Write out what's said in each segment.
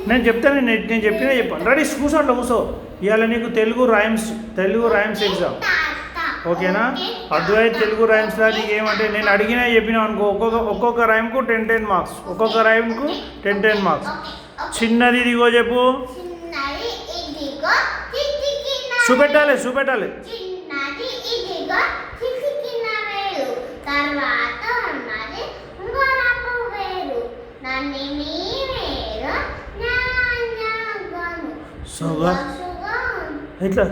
నేను చెప్తాను, నేను చెప్పినా చెప్పాను. రెడీ, కూర్చో, అట్లా కూర్చో. ఇవాళ నీకు తెలుగు రైమ్స్ ఎగ్జామ్, ఓకేనా? అద్వైత్ తెలుగు రైమ్స్లో నీకు ఏమంటే నేను అడిగినా చెప్పినా అనుకో, ఒక్కొక్క రైమ్కు 10 మార్క్స్, ఒక్కొక్క రైమ్కు 10 మార్క్స్. చిన్నది ఇదిగో చెప్పు, చూపెట్టాలి. ఇట్లా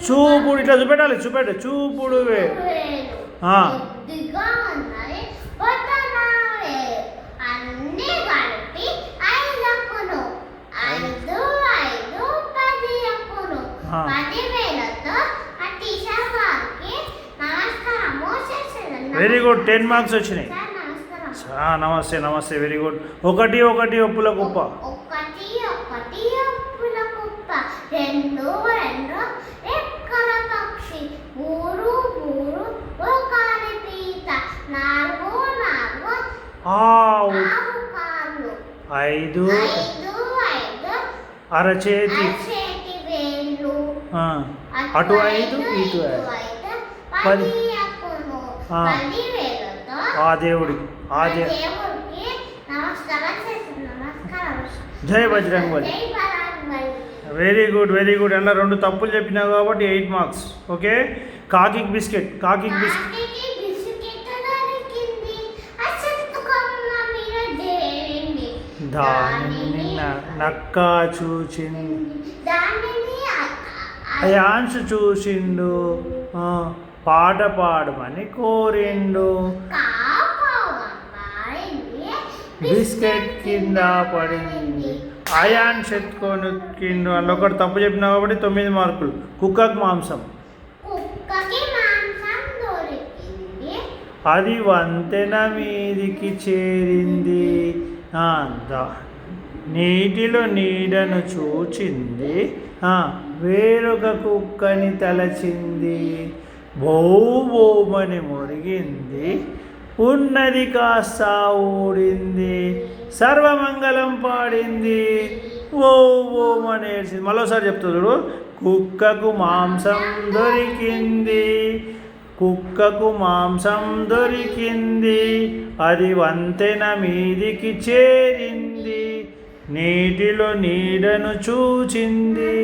చూపుడు, ఇట్లా చూపెట్టాలి. చూపుడు వెరీ గుడ్, 10 మార్క్స్ వచ్చినాయి. నమస్తే, వెరీ గుడ్. ఒకటి ఒప్పుల కుప్ప, ఐదు అరచేతి, అటు 5 ఇటు 5, 10. ఆ దేవుడికి జై బజరంగ్ బలి. Very good. అలా 2 తప్పులు చెప్పినావు కాబట్టి 8 మార్క్స్. ఓకే. కాకి బిస్కెట్, దానిని నక్క చూచింది, అయాంశు చూసిండు, పాట పాడమని కోరిండు, బిస్కెట్ కింద పడింది, అయాన్స్ ఎత్తుకొని ఉతికిండు. అందులో ఒకటి తప్పు చెప్పినా కాబట్టి 9 మార్కులు. కుక్కకు మాంసం, అది వంతెన మీదికి చేరింది, నీటిలో నీడను చూచింది, వేరొక కుక్కని తలచింది, బోమని మురిగింది, ఉన్నది కాస్త ఊడింది, సర్వమంగళం పాడింది, ఓమని ఏడ్చింది. మరోసారి చెప్తా చూడు. కుక్కకు మాంసం దొరికింది, అది వంతెన మీదికి చేరింది, నీటిలో నీడను చూచింది,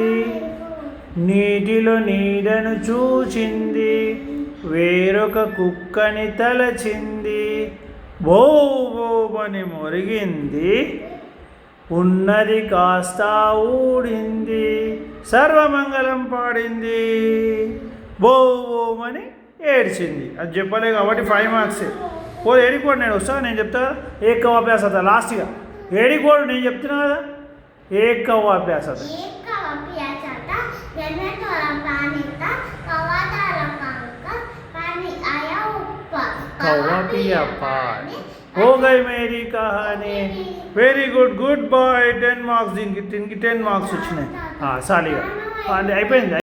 వేరొక కుక్కని తలచింది, బోమని మురిగింది, ఉన్నది కాస్త ఊడింది, సర్వమంగళం పాడింది, బోమని ఏడ్చింది. అది చెప్పలే కాబట్టి 5 మార్క్స్. ఏడికోడు నేను వస్తాను, నేను చెప్తా. ఏకవాభ్యాసత లాస్ట్గా ఏడికోడు నేను చెప్తున్నా కదా. ఏకవాభ్యాసత, हो गई मेरी कहानी. Very good boy. 10 మార్క్స్. దీనికి 10 మార్క్స్ వచ్చినాయి. సాలిగా అయిపోయింది.